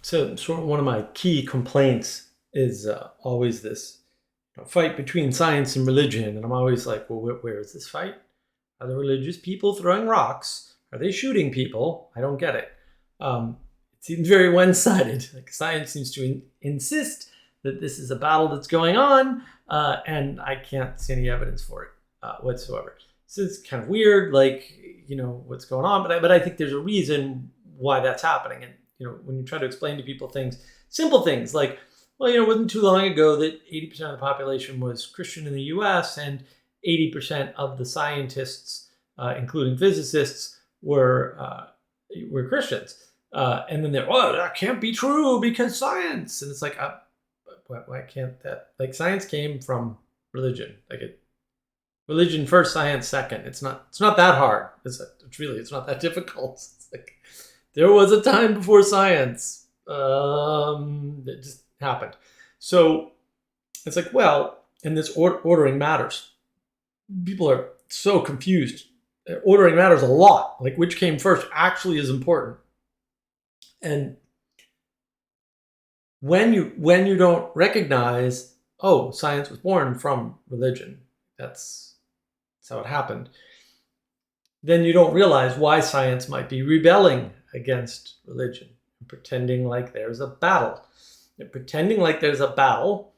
So sort of one of my key complaints is always this fight between science and religion. And I'm always like, well, where is this fight? Are the religious people throwing rocks? Are they shooting people? I don't get it. It seems very one-sided. Like science seems to insist that this is a battle that's going on, and I can't see any evidence for it whatsoever. So it's kind of weird, like, what's going on. But I think there's a reason why that's happening. And, when you try to explain to people things, simple things like, well, it wasn't too long ago that 80% of the population was Christian in the US, and 80% of the scientists, including physicists, were Christians. And then they're, oh, that can't be true because science. And it's like, why can't that? Like, science came from religion. Religion first, science second. It's not that hard. It's not that difficult. It's like, there was a time before science. It just happened. So it's like, well, and this ordering matters. People are so confused. Ordering matters a lot. Like, which came first actually is important. And when you don't recognize, oh, science was born from religion, that's how it happened, then you don't realize why science might be rebelling against religion and pretending like there's a battle. They're pretending like there's a battle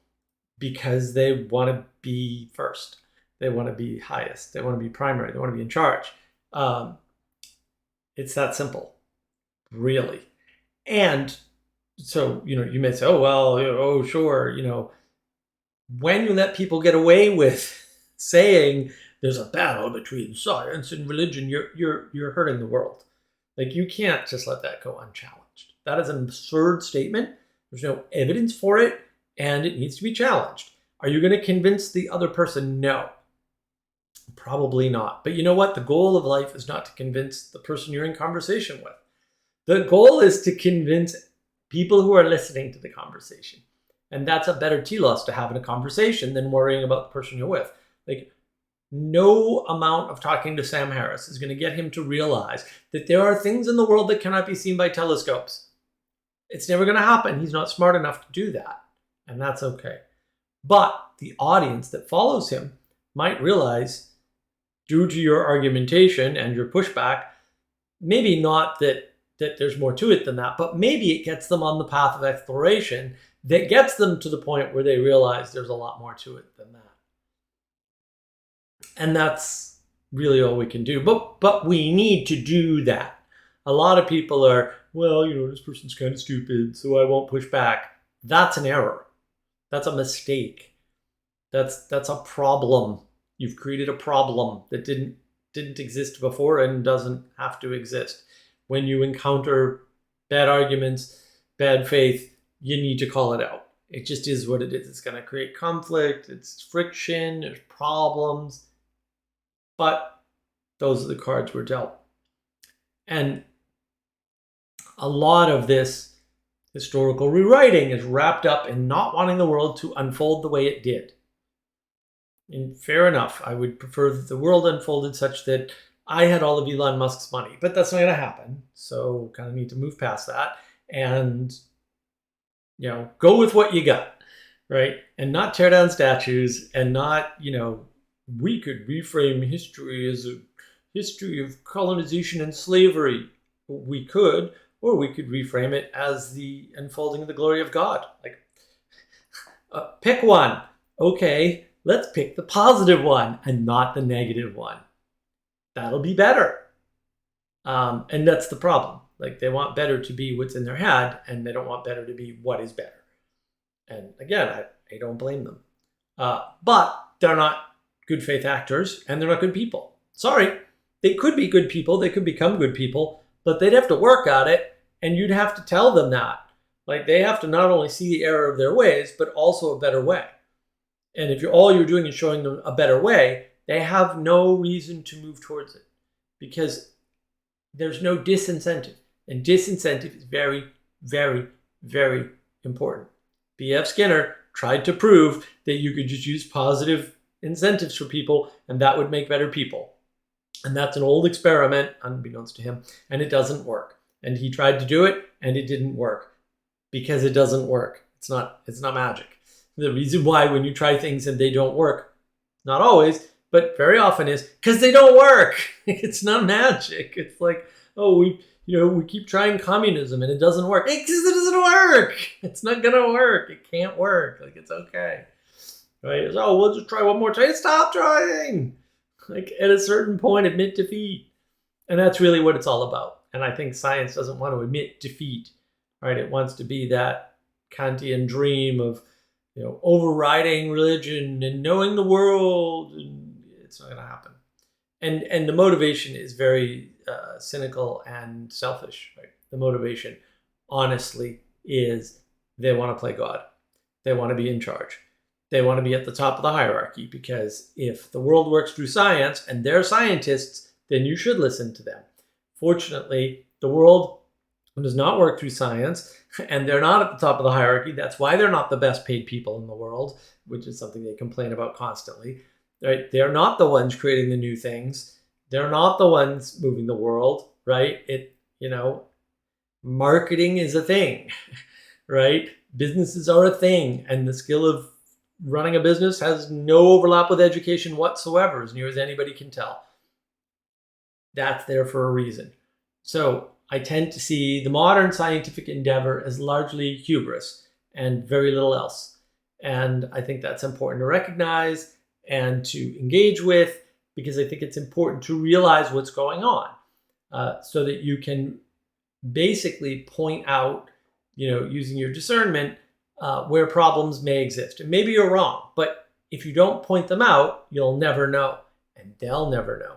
because they want to be first. They want to be highest. They want to be primary. They want to be in charge. It's that simple, really. And so, you may say, oh, well, oh, sure. When you let people get away with saying there's a battle between science and religion, you're hurting the world. Like, you can't just let that go unchallenged. That is an absurd statement. There's no evidence for it, and it needs to be challenged. Are you going to convince the other person? No. Probably not. But you know what? The goal of life is not to convince the person you're in conversation with. The goal is to convince people who are listening to the conversation. And that's a better telos to have in a conversation than worrying about the person you're with. Like, no amount of talking to Sam Harris is going to get him to realize that there are things in the world that cannot be seen by telescopes. It's never going to happen. He's not smart enough to do that. And that's okay. But the audience that follows him might realize, due to your argumentation and your pushback, maybe not that there's more to it than that, but maybe it gets them on the path of exploration that gets them to the point where they realize there's a lot more to it than that. And that's really all we can do. But we need to do that. A lot of people are, well, this person's kind of stupid, so I won't push back. That's an error. That's a mistake. That's a problem. You've created a problem that didn't exist before and doesn't have to exist. When you encounter bad arguments, bad faith, you need to call it out. It just is what it is. It's going to create conflict, it's friction, there's problems. But those are the cards we're dealt. And a lot of this historical rewriting is wrapped up in not wanting the world to unfold the way it did. And fair enough, I would prefer that the world unfolded such that I had all of Elon Musk's money, but that's not going to happen. So kind of need to move past that and, go with what you got, right? And not tear down statues and not, we could reframe history as a history of colonization and slavery. We could, or we could reframe it as the unfolding of the glory of God. Like, pick one. Okay, let's pick the positive one and not the negative one. That'll be better. And that's the problem. Like, they want better to be what's in their head, and they don't want better to be what is better. And again, I don't blame them. But they're not good faith actors, and they're not good people. Sorry, they could be good people. They could become good people, but they'd have to work at it, and you'd have to tell them that. Like, they have to not only see the error of their ways, but also a better way. And if all you're doing is showing them a better way, they have no reason to move towards it because there's no disincentive. And disincentive is very, very, very important. B.F. Skinner tried to prove that you could just use positive incentives for people and that would make better people. And that's an old experiment, unbeknownst to him, and it doesn't work. And he tried to do it and it didn't work. because it doesn't work. It's not magic. The reason why when you try things and they don't work, not always, but very often, is because they don't work. It's not magic. It's like, oh, we keep trying communism and it doesn't work. Because it doesn't work. It's not gonna work. It can't work. Like, it's okay. Right? It's, oh, we'll just try one more time. Stop trying. Like, at a certain point, admit defeat. And that's really what it's all about. And I think science doesn't want to admit defeat. Right? It wants to be that Kantian dream of, overriding religion and knowing the world. And it's not going to happen. And the motivation is very cynical and selfish. Right? The motivation, honestly, is they want to play God. They want to be in charge. They want to be at the top of the hierarchy, because if the world works through science and they're scientists, then you should listen to them. Fortunately, the world does not work through science, and they're not at the top of the hierarchy. That's why they're not the best paid people in the world, which is something they complain about constantly. Right? They're not the ones creating the new things. They're not the ones moving the world, right? Marketing is a thing, right? Businesses are a thing, and the skill of running a business has no overlap with education whatsoever, as near as anybody can tell. That's there for a reason. So I tend to see the modern scientific endeavor as largely hubris and very little else. And I think that's important to recognize and to engage with, because I think it's important to realize what's going on, so that you can basically point out, using your discernment, where problems may exist. And maybe you're wrong, but if you don't point them out, you'll never know, and they'll never know.